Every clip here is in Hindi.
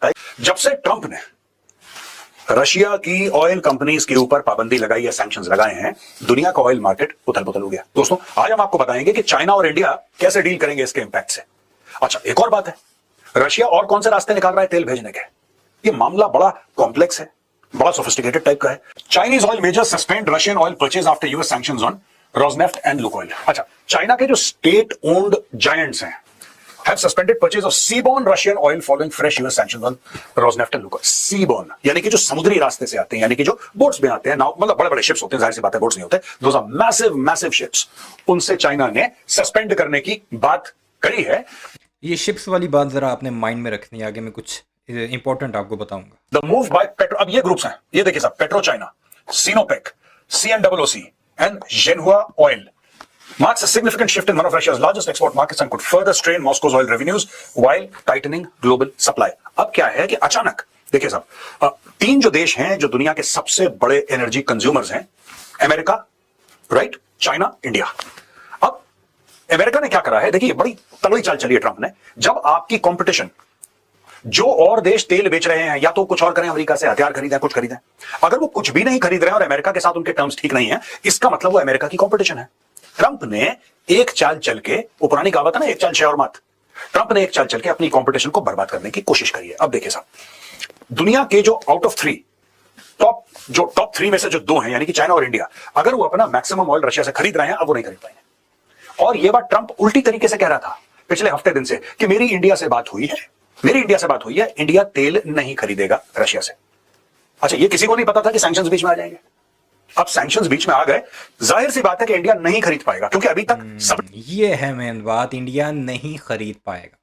जब से ट्रंप ने रशिया की ऑयल कंपनीज के ऊपर पाबंदी लगाई या सैंक्शंस लगाए हैं, दुनिया का ऑयल मार्केट उथल पुथल हो गया। दोस्तों, आज हम आपको बताएंगे कि चाइना और इंडिया कैसे डील करेंगे इसके इंपैक्ट से। अच्छा, एक और बात है, रशिया और कौन से रास्ते निकाल रहा है तेल भेजने के। ये मामला बड़ा कॉम्प्लेक्स है, बड़ा सोफिस्टिकेटेड टाइप का है। Chinese oil measures suspend Russian oil purchase after US sanctions on Rosneft and Lukoil. अच्छा, चाइना के जो स्टेट ओन्ड जायंट्स हैं have suspended purchase of seaborne Russian oil following fresh US sanctions on Rosneft and Lukoil। seaborne यानी कि जो समुद्री रास्ते से आते हैं, यानी कि जो बोट्स में आते हैं, नाव, मतलब बड़े बड़े शिप्स होते हैं, जाहिर सी बात है बोट्स नहीं होते, those are massive ships। उनसे चाइना ने सस्पेंड करने की बात करी है। ये शिप्स वाली बात जरा आपने माइंड में रखनी है, आगे मैं कुछ इंपॉर्टेंट आपको बताऊंगा। द मूव बाय पेट्रो, अब ये ग्रुप्स हैं, ये देखिए साहब, petro China, Sinopec, CNOOC and जेनहुआ oil marks a significant shift in one of Russia's largest export markets and could further strain Moscow's oil revenues while tightening global supply। अब क्या है कि अचानक देखिए साहब, तीन जो देश हैं जो दुनिया के सबसे बड़े एनर्जी कंज्यूमर्स हैं, अमेरिका, राइट, चाइना, इंडिया। अब अमेरिका ने क्या करा है, देखिए बड़ी तगड़ी चाल चली है ट्रंप ने। जब आपकी कंपटीशन, जो और देश तेल बेच रहे हैं, या तो कुछ और करें, अमेरिका से हथियार खरीदें, कुछ खरीदें, अगर वो कुछ भी नहीं खरीद रहे हैं और अमेरिका के साथ उनके टर्म्स ठीक नहीं है, इसका मतलब वो अमेरिका की कंपटीशन है। ट्रंप ने एक चाल चल के, वो पुरानी कहावत है ना, एक चाल छह और मात, ट्रंप ने एक चाल चल के अपनी कंपटीशन को बर्बाद करने की कोशिश करी है। अब देखिए साहब, दुनिया के जो out of three top three में से जो दो हैं, यानी कि चाइना और इंडिया, अगर वो अपना मैक्सिमम ऑयल रशिया से खरीद रहे हैं, अब वो नहीं खरीद पाएंगे। और ये बात ट्रंप उल्टी तरीके से कह रहा था पिछले हफ्ते दिन से कि मेरी इंडिया से बात हुई है, इंडिया तेल नहीं खरीदेगा रशिया से। अच्छा, ये किसी को नहीं पता था कि सैंक्शंस बीच में आ जाएंगे। अब सैंक्शंस बीच में आ गए, जाहिर सी बात है कि इंडिया नहीं खरीद पाएगा, क्योंकि अभी तक सब ये है मेन बात, इंडिया नहीं खरीद पाएगा।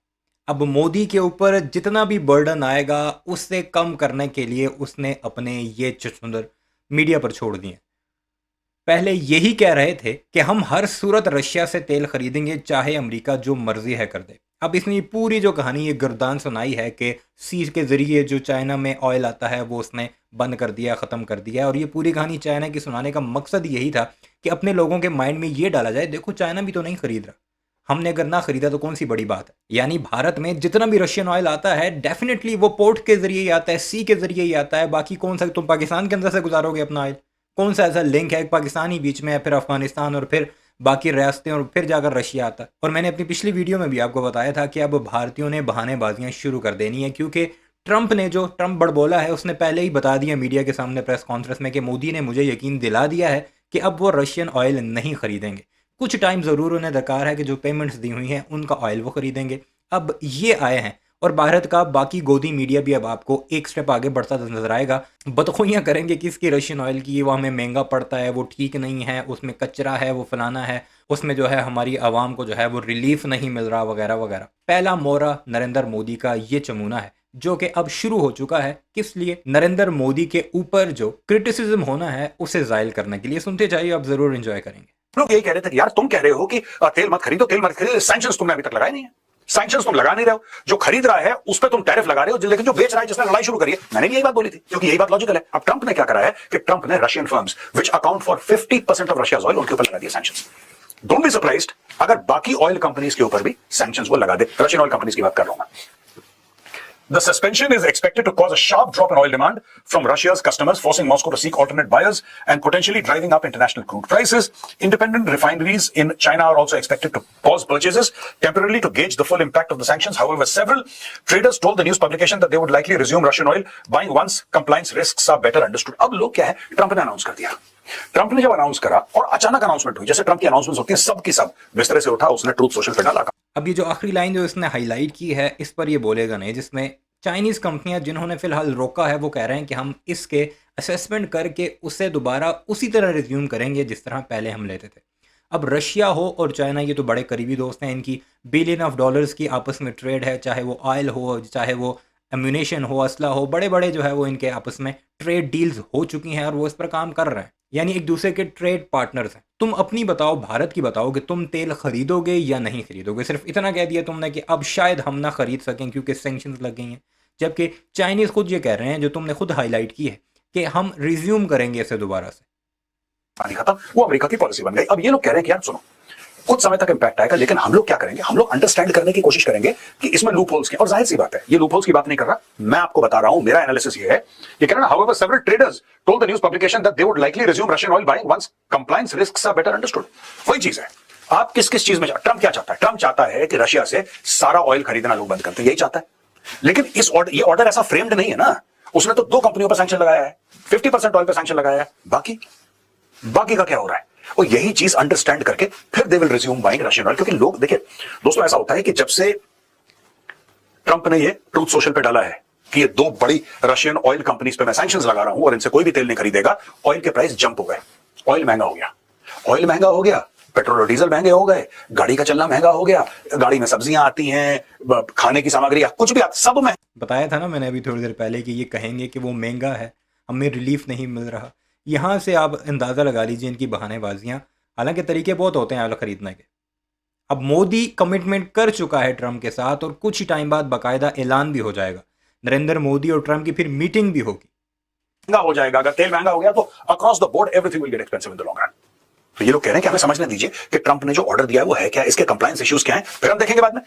अब मोदी के ऊपर जितना भी बर्डन आएगा उससे कम करने के लिए उसने अपने ये चुछुंदर मीडिया पर छोड़ दिए। पहले यही कह रहे थे कि हम हर सूरत रशिया से तेल खरीदेंगे, चाहे अमेरिका जो मर्जी है कर दे। अब इसने पूरी जो कहानी ये गर्दान सुनाई है कि सी के ज़रिए जो चाइना में ऑयल आता है वो उसने बंद कर दिया, ख़त्म कर दिया। और ये पूरी कहानी चाइना की सुनाने का मकसद यही था कि अपने लोगों के माइंड में ये डाला जाए, देखो चाइना भी तो नहीं खरीद रहा, हमने अगर ना खरीदा तो कौन सी बड़ी बात है। यानी भारत में जितना भी रशियन ऑयल आता है डेफिनेटली वो पोर्ट के ज़रिए ही आता है, सी के ज़रिए ही आता है। बाकी कौन सा तुम पाकिस्तान के अंदर से गुजारोगे अपना ऑयल? कौन सा ऐसा लिंक है, पाकिस्तान ही बीच में है, फिर अफगानिस्तान और फिर बाकी रियासतें और फिर जाकर रशिया आता है। और मैंने अपनी पिछली वीडियो में भी आपको बताया था कि अब भारतीयों ने बहानेबाजियां शुरू कर देनी है, क्योंकि ट्रंप बड़बोला है, उसने पहले ही बता दिया मीडिया के सामने प्रेस कॉन्फ्रेंस में कि मोदी ने मुझे यकीन दिला दिया है कि अब वो रशियन ऑयल नहीं खरीदेंगे। कुछ टाइम ज़रूर उन्हें दरकार है कि जो पेमेंट्स दी हुई हैं उनका ऑयल वो खरीदेंगे। अब ये आए हैं और भारत का बाकी गोदी मीडिया भी अब आपको एक स्टेप आगे बढ़ता नजर आएगा। बदखुइयाँ करेंगे किसकी, रशियन ऑयल की, वो हमें महंगा पड़ता है, वो ठीक नहीं है, उसमें कचरा है, वो फलाना है, उसमें जो है हमारी आवाम को जो है वो रिलीफ नहीं मिल रहा, वगैरह वगैरह। पहला मोहरा नरेंद्र मोदी का ये चमूना है जो कि अब शुरू हो चुका है। किस लिए? नरेंद्र मोदी के ऊपर जो क्रिटिसिज्म होना है उसे जायल करने के लिए। सुनते जाइए, आप जरूर एंजॉय करेंगे। लोग यही कह रहे थे कि यार तुम कह रहे हो कि तेल मत खरीदो, सैंक्शंस तुमने अभी तक लगाए नहीं है, सैंक्शंस तुम लगा नहीं रहे हो, जो खरीद रहा है उस पर तुम टैरिफ लगा रहे हो, लेकिन जो बेच रहा है, जिसने लड़ाई शुरू करी है, मैंने भी यही बात बोली थी, क्योंकि यही बात लॉजिकल है। अब ट्रंप ने क्या करा है कि ट्रंप ने Russian firms which account for 50% of Russia's oil, उनके ऊपर लगा दिया सैंक्शंस। डोंट बी सरप्राइज्ड अगर बाकी ऑयल कंपनीज के ऊपर भी सैंक्शंस वो लगा दे। रशियन ऑयल कंपनीज की बात कर रहा हूं मैं। The suspension is expected to cause a sharp drop in oil demand from Russia's customers, forcing Moscow to seek alternate buyers and potentially driving up international crude prices. Independent refineries in China are also expected to pause purchases temporarily to gauge the full impact of the sanctions. However, several traders told the news publication that they would likely resume Russian oil buying once compliance risks are better understood. अब लोग क्या है, ट्रंप ने अनाउंस कर दिया। ट्रंप ने जब अनाउंस करा और अचानक अनाउंसमेंट हुई, जैसे ट्रंप की अनाउंसमेंट होती है, सब की सब बिस्तरे से उठा, उसने ट्रूथ सोशल पे डाला। अब ये जो आखिरी लाइन जो इसने हाईलाइट की है, इस पर ये बोलेगा नहीं, जिसमें चाइनीज़ कंपनियां जिन्होंने फिलहाल रोका है वो कह रहे हैं कि हम इसके असेसमेंट करके उसे दोबारा उसी तरह रिज्यूम करेंगे जिस तरह पहले हम लेते थे। अब रशिया हो और चाइना, ये तो बड़े करीबी दोस्त हैं, इनकी बिलियन ऑफ डॉलर्स की आपस में ट्रेड है, चाहे वो ऑयल हो, चाहे वो एम्यूनेशन हो, असला हो, बड़े बड़े जो है वो इनके आपस में ट्रेड डील्स हो चुकी हैं और वो इस पर काम कर रहे हैं, यानी एक दूसरे के ट्रेड पार्टनर्स हैं। तुम अपनी बताओ, भारत की बताओ कि तुम तेल खरीदोगे या नहीं खरीदोगे। सिर्फ इतना कह दिया तुमने कि अब शायद हम ना खरीद सकें क्योंकि सैंक्शंस लग गई हैं, जबकि चाइनीज़ खुद ये कह रहे हैं, जो तुमने खुद हाईलाइट की है, कि हम रिज्यूम करेंगे इसे दोबारा से। पानी खत्म, वो अमेरिका की पॉलिसी बन गई। अब ये लोग कह रहे हैं कि यार सुनो, कुछ समय तक इंपैक्ट आएगा, लेकिन हम लोग क्या करेंगे, हम लोग अंडरस्टैंड करने की कोशिश करेंगे कि इसमें लूप होल्स क्या, और जाहिर सी बात है ये लूप होल्स की बात नहीं कर रहा, मैं आपको बता रहा हूं, मेरा एनालिसिस ये है, ये कह रहा however several traders told the news publication that they would likely resume Russian oil buying once compliance risks are better understood. वही चीज है, आप किस किस चीज में, ट्रंप क्या चाहता है, ट्रंप चाहता है कि रशिया से सारा ऑयल खरीदना लोग बंद करते हैं, यही चाहता है। लेकिन इस ऑर्डर, ये ऑर्डर ऐसा फ्रेम्ड नहीं है ना, उसने तो 2 कंपनियों पर सैंक्शन लगाया है, 50% ऑयल पर सैंक्शन लगाया है, बाकी का क्या हो रहा है, और यही चीज अंडरस्टैंड करके फिर they will resume buying Russian oil. क्योंकि लोग देखिए दोस्तों, ऐसा होता है कि जब से ट्रंप ने ये ट्रूथ सोशल पे डाला है कि ये 2 बड़ी रशियन ऑयल कंपनीज पे मैं सैंक्शंस लगा रहा हूं और इनसे कोई भी तेल नहीं खरीदेगा, ऑयल के प्राइस जंप हो गए, ऑयल महंगा हो गया, ऑयल महंगा हो गया, पेट्रोल और डीजल महंगे हो गए, गाड़ी का चलना महंगा हो गया, गाड़ी में सब्जियां आती हैं, खाने की सामग्री, कुछ भी सब में। बताया था ना मैंने अभी थोड़ी देर पहले कि ये कहेंगे कि वो महंगा है, हमें रिलीफ नहीं मिल रहा। यहाँ से आप अंदाज़ा लगा लीजिए इनकी बहानेबाजियाँ। हालांकि तरीके बहुत होते हैं ऑयल खरीदने के। अब मोदी कमिटमेंट कर चुका है ट्रंप के साथ, और कुछ ही टाइम बाद बाकायदा ऐलान भी हो जाएगा। नरेंद्र मोदी और ट्रंप की फिर मीटिंग भी होगी। महंगा हो जाएगा, अगर तेल महंगा हो गया तो across the board everything will get expensive in the long run. तो ये लोग कह रहे हैं कि हमें समझने दीजिए कि ट्रंप ने जो ऑर्डर दिया है वो है क्या, इसके कंप्लायंस इश्यूज क्या हैं, फिर हम देखेंगे बाद में।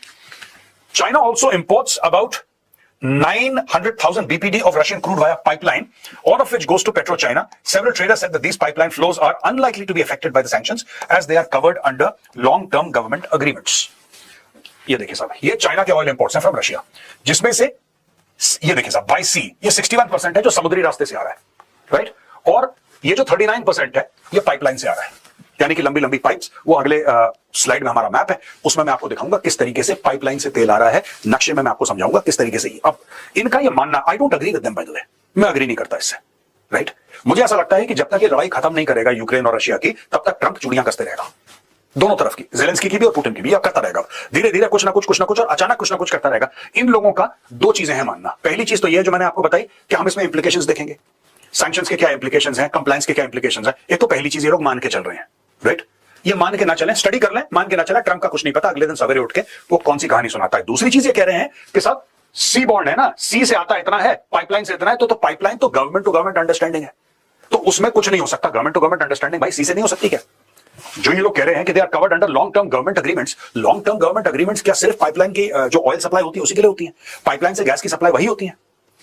China also imports about 900,000 BPD of Russian crude via pipeline, all of which goes to PetroChina. Several traders said that these pipeline flows are unlikely to be affected by the sanctions as they are covered under long-term government agreements. ये देखिए साहब, ये चाइना के ऑयल इंपोर्ट्स हैं फ्रॉम रशिया, जिसमें से ये देखिए साहब बाय सी ये 61% है जो समुद्री रास्ते से आ रहा है, राइट, और ये जो 39% है ये पाइपलाइन से आ रहा है, यानी कि लंबी लंबी पाइप्स। वो अगले स्लाइड में हमारा मैप है, उसमें मैं आपको दिखाऊंगा किस तरीके से पाइपलाइन से तेल आ रहा है, नक्शे में मैं आपको समझाऊंगा किस तरीके से। अब इनका ये मानना, I don't agree with them by the way, मैं अग्री नहीं करता इससे, राइट। मुझे ऐसा लगता है कि जब तक ये लड़ाई खत्म नहीं करेगा यूक्रेन और रशिया की, तब तक ट्रंप चूड़ियां कसते रहेगा, दोनों तरफ की, जेलेंस्की की भी और पुतिन की भी, अब करता रहेगा धीरे धीरे कुछ ना कुछ और अचानक कुछ ना कुछ करता रहेगा। इन लोगों का 2 चीजें हैं मानना। पहली चीज तो ये जो मैंने आपको बताई कि हम इसमें इंप्लीकेशंस देखेंगे, सैंक्शंस के क्या इंप्लीकेशंस हैं, कंप्लायंस के क्या इंप्लीकेशंस हैं। एक तो पहली चीज ये लोग मान के चल रहे हैं, राइट, ये मान के ना चलें, स्टडी कर लें, मान के ना चलें, ट्रंप का कुछ नहीं पता, अगले दिन सवेरे उठ के वो कौन सी कहानी सुनाता है। दूसरी चीज ये कह रहे हैं कि साहब सी बॉन्ड है ना, सी से आता इतना है, पाइपलाइन से इतना है, तो पाइपलाइन तो गवर्नमेंट टू गवर्नमेंट अंडरस्टैंडिंग है, तो उसमें कुछ नहीं हो सकता। गवर्नमेंट टू गवर्नमेंट अंडरस्टैंडिंग भाई सी से नहीं हो सकती क्या? जो ये लोग कह रहे हैं कि they are covered under long term government agreements, long term government agreements क्या सिर्फ पाइपलाइन की जो ऑयल सप्लाई होती है उसी के लिए होती है? पाइपलाइन से गैस की सप्लाई वही होती है?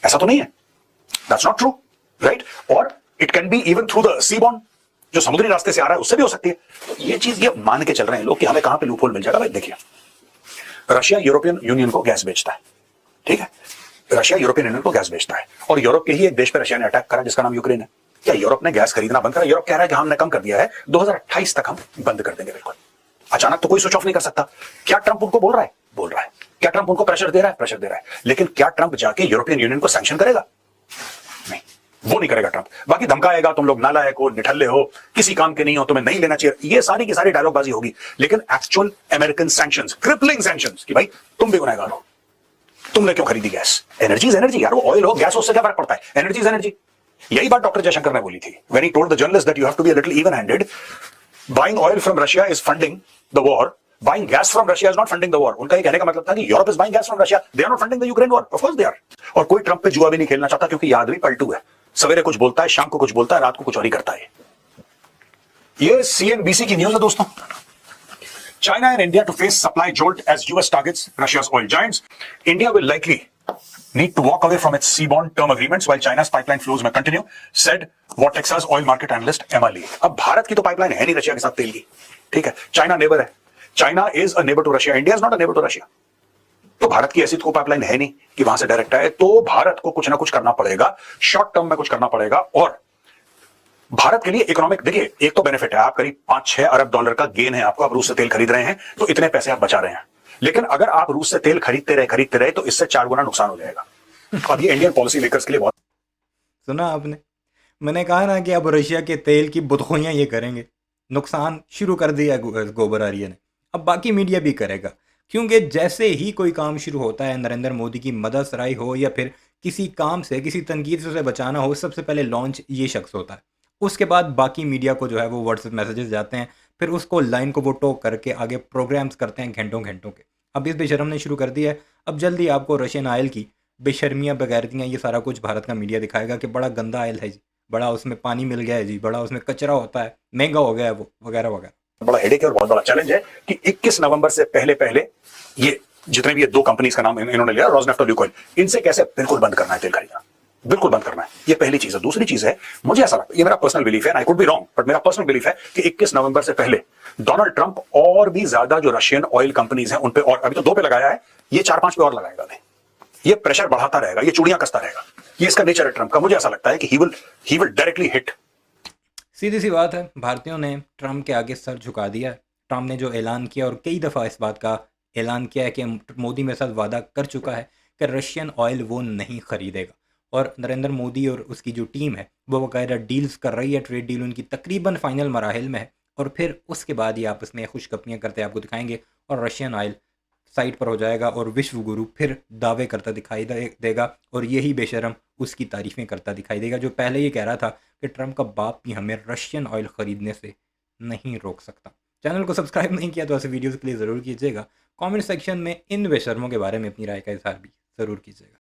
ऐसा तो नहीं है, दैट्स नॉट ट्रू, राइट। और it can be even through the sea bond, जो समुद्री रास्ते से आ रहा है उससे भी हो सकती है। तो ये चीज ये मान के चल रहे हैं लोग कि हमें कहां पे लूपहोल मिल जाएगा। भाई देखिए, रशिया यूरोपियन यूनियन को गैस बेचता है, ठीक है, रशिया यूरोपियन यूनियन को गैस बेचता है, और यूरोप के ही एक देश पर रशिया ने अटैक करा जिसका नाम यूक्रेन है। क्या यूरोप ने गैस खरीदना बंद करा? यूरोप कह रहा है कि हमने कम कर दिया है, 2028 तक हम बंद कर देंगे बिल्कुल। अचानक तो कोई स्विच ऑफ नहीं कर सकता। क्या ट्रंप उनको बोल रहा है? बोल रहा है। क्या ट्रंप उनको प्रेशर दे रहा है? प्रेशर दे रहा है। लेकिन क्या ट्रंप जाके यूरोपियन यूनियन को सैंक्शन करेगा? नहीं, वो नहीं करेगा ट्रंप। बाकी धमकाएगा, तुम लोग नालायक हो, निठल्ले हो, किसी काम के नहीं हो, तुम्हें नहीं लेना चाहिए, ये सारी की सारी डायलॉगबाजी होगी। लेकिन actual American sanctions, crippling sanctions कि भाई तुम भी गुनहगार हो, तुमने क्यों खरीदी गैस? एनर्जी इज एनर्जी यार, वो ऑयल हो गैस हो, उससे क्या फर्क पड़ता है? Energy is energy. यही बात डॉक्टर जयशंकर ने बोली थी when he told the journalists that you have to be a little even-handed. Buying oil from Russia is funding the war. Buying gas from Russia is not funding the war. उनका ये कहने का मतलब था कि Europe is buying gas from Russia. They are not funding the Ukraine war. Of course they are. और कोई ट्रंप पे जुआ भी नहीं खेलना चाहता, क्योंकि ये आदमी पलटू है। सवेरे कुछ बोलता है, शाम को कुछ बोलता है, रात को कुछ और ही करता है। ये CNBC की न्यूज है दोस्तों। China and India to face supply jolt as US targets Russia's oil giants. India will likely need to walk away from its seaborne term agreements while China's pipeline flows may continue, said Vortexa's oil market analyst Emma Lee. अब भारत की तो पाइपलाइन है नहीं रशिया के साथ तेल की, ठीक है, चाइना नेबर है, China is a neighbour to Russia, India is not a neighbour to Russia. तो भारत की ऐसी तो पाइपलाइन है नहीं कि वहां से डायरेक्ट आए, तो भारत को कुछ ना कुछ करना पड़ेगा, शॉर्ट टर्म में कुछ करना पड़ेगा। और भारत के लिए इकोनॉमिक, देखिए एक तो बेनिफिट है, आप करीब $5-6 अरब का गेन है आपको, आप रूस से तेल खरीद रहे हैं तो इतने पैसे आप बचा रहे हैं। लेकिन अगर आप रूस से तेल खरीदते रहे तो इससे 4 गुना नुकसान हो जाएगा। अब ये इंडियन पॉलिसी मेकर्स के लिए बहुत। सुना आपने, मैंने कहा ना कि अब रशिया के तेल की बुदखोइयाँ ये करेंगे। नुकसान शुरू कर दिया गोबर आर्य ने, अब बाकी मीडिया भी करेगा, क्योंकि जैसे ही कोई काम शुरू होता है, नरेंद्र मोदी की मदद सराही हो या फिर किसी काम से, किसी तनकीद से उसे बचाना हो, सबसे पहले लॉन्च ये शख्स होता है। उसके बाद बाकी मीडिया को जो है वो व्हाट्सएप मैसेजेस जाते हैं, फिर उसको लाइन को वो टोक करके आगे प्रोग्राम्स करते हैं घंटों घंटों के। अब इस बेशरम ने शुरू कर दिया है, अब जल्दी आपको रशियन ऑयल की बेशर्मियाँ बगैरतियाँ ये सारा कुछ भारत का मीडिया दिखाएगा कि बड़ा गंदा ऑयल है जी, बड़ा उसमें पानी मिल गया है जी, बड़ा उसमें कचरा होता है, महंगा हो गया है वो, वगैरह वगैरह। बड़ा हेडेक है और बहुत बड़ा चैलेंज है कि 21 नवंबर से पहले पहले ये जितने भी ये दो कंपनीज का नाम इन्होंने लिया, रोजनेफ्ट और ल्यूकोइल, इनसे कैसे बिल्कुल बंद करना है तेल खरीदना, बिल्कुल बंद करना है। ये पहली चीज है। दूसरी चीज है, मुझे ऐसा लगता है, ये मेरा पर्सनल बिलीफ है, I could be wrong, but मेरा पर्सनल बिलीफ है कि 21 नवंबर से पहले डोनाल्ड ट्रंप और भी ज्यादा जो रशियन ऑयल कंपनीज हैं उन पे, और अभी तो 2 पे लगाया है, ये 4-5 पे और लगाएगा अभी। ये प्रेशर बढ़ाता रहेगा, ये चूड़ियां कसता रहेगा। ये इसका नेचर है ट्रंप का। मुझे ऐसा लगता है कि ही विल डायरेक्टली हिट। सीधी सी बात है, भारतीयों ने ट्रंप के आगे सर झुका दिया है। ट्रंप ने जो ऐलान किया, और कई दफ़ा इस बात का ऐलान किया है कि मोदी मेरे साथ वादा कर चुका है कि रशियन ऑयल वो नहीं खरीदेगा, और नरेंद्र मोदी और उसकी जो टीम है वो वगैरह डील्स कर रही है। ट्रेड डील उनकी तकरीबन फाइनल मराहिल में है, और फिर उसके बाद ये आपस में खुशगपियाँ करते आपको दिखाएंगे, और रशियन ऑयल साइट पर हो जाएगा, और विश्व गुरु फिर दावे करता दिखाई देगा, और यही बेशरम उसकी तारीफ़ें करता दिखाई देगा, जो पहले ये कह रहा था कि ट्रंप का बाप भी हमें रशियन ऑयल ख़रीदने से नहीं रोक सकता। चैनल को सब्सक्राइब नहीं किया तो ऐसे वीडियोज़ के लिए ज़रूर कीजिएगा। कमेंट सेक्शन में इन बेशर्मों के बारे में अपनी राय का इजहार भी ज़रूर कीजिएगा।